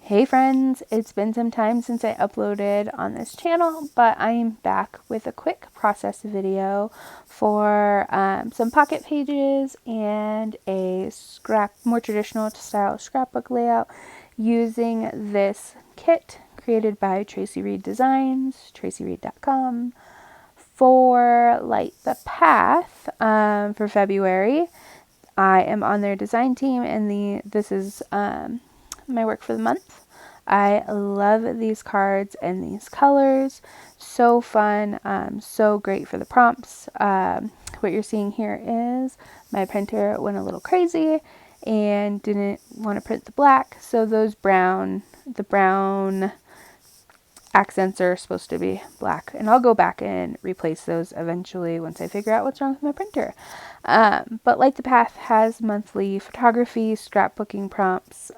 Hey friends, it's been some time since I uploaded on this channel, but I am back with a quick process video for some pocket pages and a more traditional style scrapbook layout using this kit created by Traci Reed Designs, tracireed.com, for Light the Path for February. I am on their design team, and this is my work for the month. I love these cards and these colors. So fun, so great for the prompts. What you're seeing here is my printer went a little crazy and didn't want to print the black, so the brown accents are supposed to be black, and I'll go back and replace those eventually once I figure out what's wrong with my printer. But Light the Path has monthly photography, scrapbooking prompts,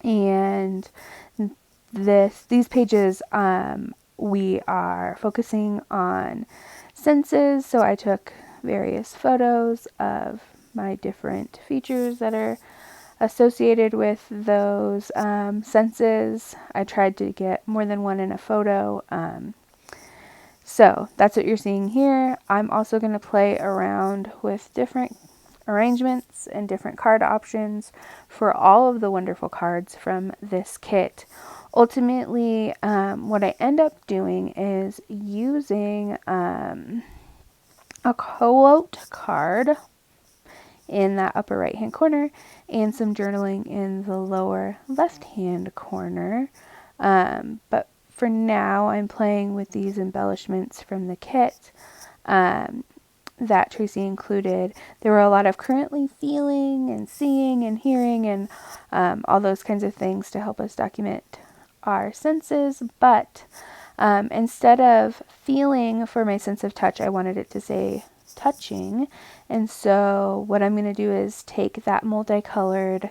and these pages we are focusing on senses. So I took various photos of my different features that are associated with those senses. I tried to get more than one in a photo. So that's what you're seeing here. I'm also going to play around with different arrangements and different card options for all of the wonderful cards from this kit. Ultimately, what I end up doing is using a quote card in that upper right hand corner and some journaling in the lower left hand corner. But for now, I'm playing with these embellishments from the kit that Traci included. There were a lot of currently feeling and seeing and hearing and all those kinds of things to help us document our senses. But instead of feeling for my sense of touch, I wanted it to say touching. And so what I'm going to do is take that multicolored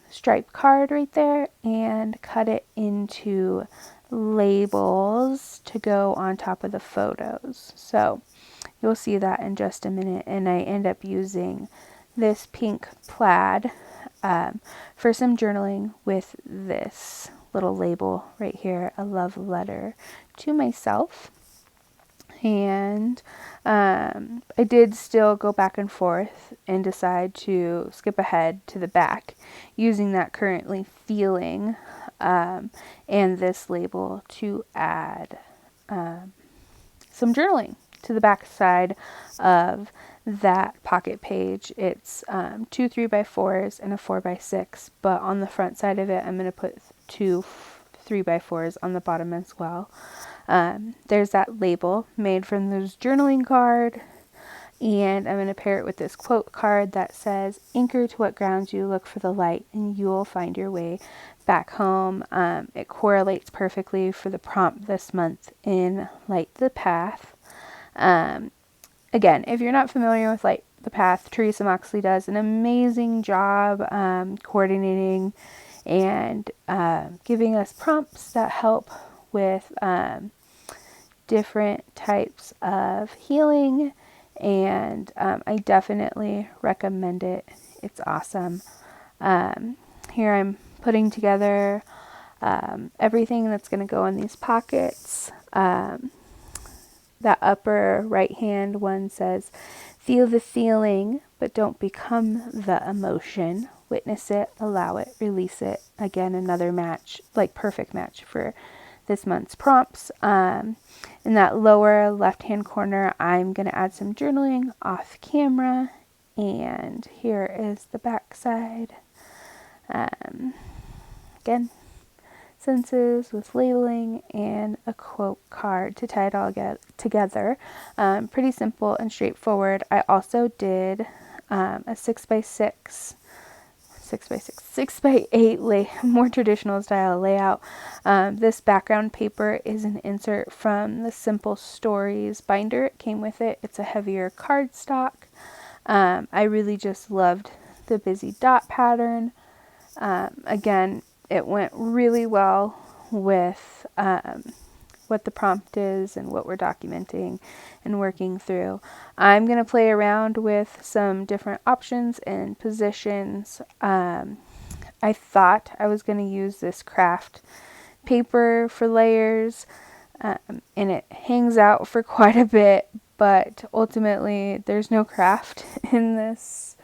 striped card right there and cut it into labels to go on top of the photos. So you'll see that in just a minute. And I end up using this pink plaid for some journaling with this little label right here, a love letter to myself. And I did still go back and forth and decide to skip ahead to the back using that currently feeling and this label to add some journaling to the back side of that pocket page. It's 2 3x4s and a 4x6, but on the front side of it I'm going to put 2 3x4s on the bottom as well. There's that label made from this journaling card, and I'm going to pair it with this quote card that says, "Anchor to what grounds you, look for the light, and you'll find your way back home." It correlates perfectly for the prompt this month in Light the Path. Again, if you're not familiar with Light the Path, Teresa Moxley does an amazing job coordinating and giving us prompts that help with different types of healing, and I definitely recommend it. It's awesome. Here I'm putting together everything that's going to go in these pockets. That upper right hand one says, "Feel the feeling, but don't become the emotion. Witness it, allow it, release it." Again, another match, like perfect match for this month's prompts. In that lower left hand corner, I'm going to add some journaling off camera, and here is the back side. Again, senses with labeling and a quote card to tie it all together. Pretty simple and straightforward. I also did a 6x6 6x8 more traditional style layout. This background paper is an insert from the Simple Stories binder. It came with it. It's a heavier cardstock. I really just loved the busy dot pattern. Again, it went really well with what the prompt is and what we're documenting and working through. I'm going to play around with some different options and positions I thought I was going to use this craft paper for layers, and it hangs out for quite a bit, but ultimately there's no craft in this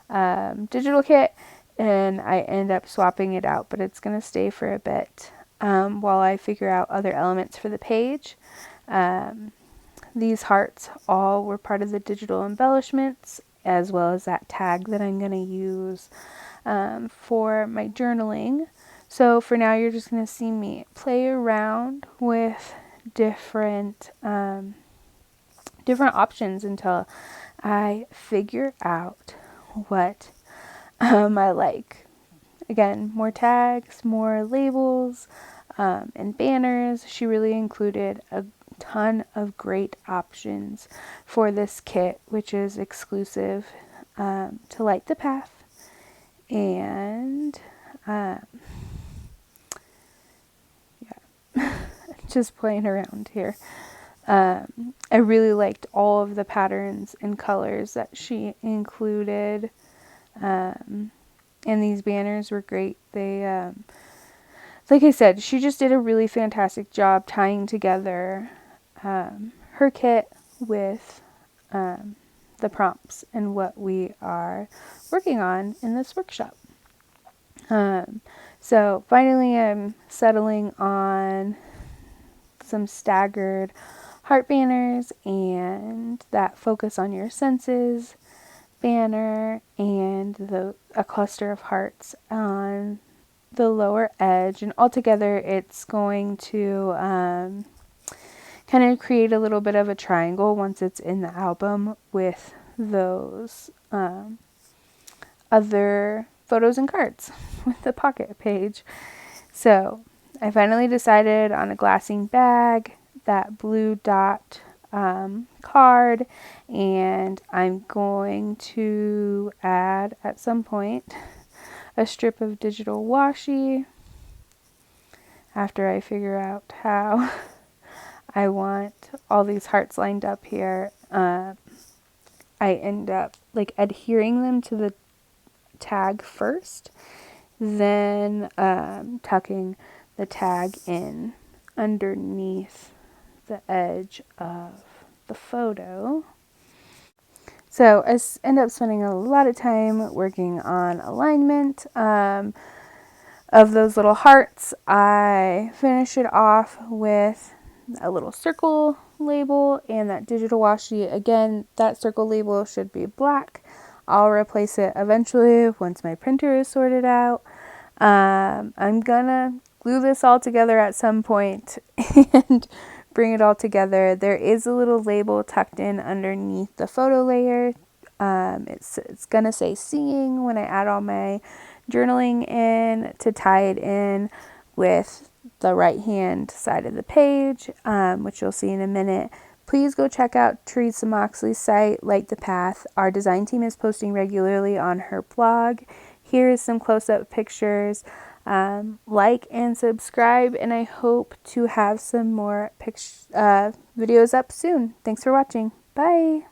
digital kit, and I end up swapping it out, but it's going to stay for a bit while I figure out other elements for the page. These hearts all were part of the digital embellishments, as well as that tag that I'm going to use for my journaling. So for now, you're just going to see me play around with different options until I figure out what I like. Again, more tags, more labels, and banners. She really included a ton of great options for this kit, which is exclusive to Light the Path. And just playing around here. I really liked all of the patterns and colors that she included, and these banners were great. They, like I said, she just did a really fantastic job tying together her kit with the prompts and what we are working on in this workshop. So finally I'm settling on some staggered heart banners and that focus on your senses banner and a cluster of hearts on the lower edge, and altogether it's going to kind of create a little bit of a triangle once it's in the album with those other photos and cards with the pocket page. So I finally decided on a glassine bag, that blue dot card, and I'm going to add at some point a strip of digital washi after I figure out how I want all these hearts lined up here. I end up like adhering them to the tag first, then tucking the tag in underneath the edge of the photo. So I end up spending a lot of time working on alignment of those little hearts. I finish it off with a little circle label and that digital washi. Again, that circle label should be black. I'll replace it eventually once my printer is sorted out. I'm gonna glue this all together at some point and bring it all together. There is a little label tucked in underneath the photo layer. It's gonna say seeing when I add all my journaling in to tie it in with the right hand side of the page, which you'll see in a minute. Please go check out Teresa Moxley's site, Light the Path. Our design team is posting regularly on her blog. Here is some close-up pictures. Like and subscribe, and I hope to have some more videos up soon. Thanks for watching. Bye!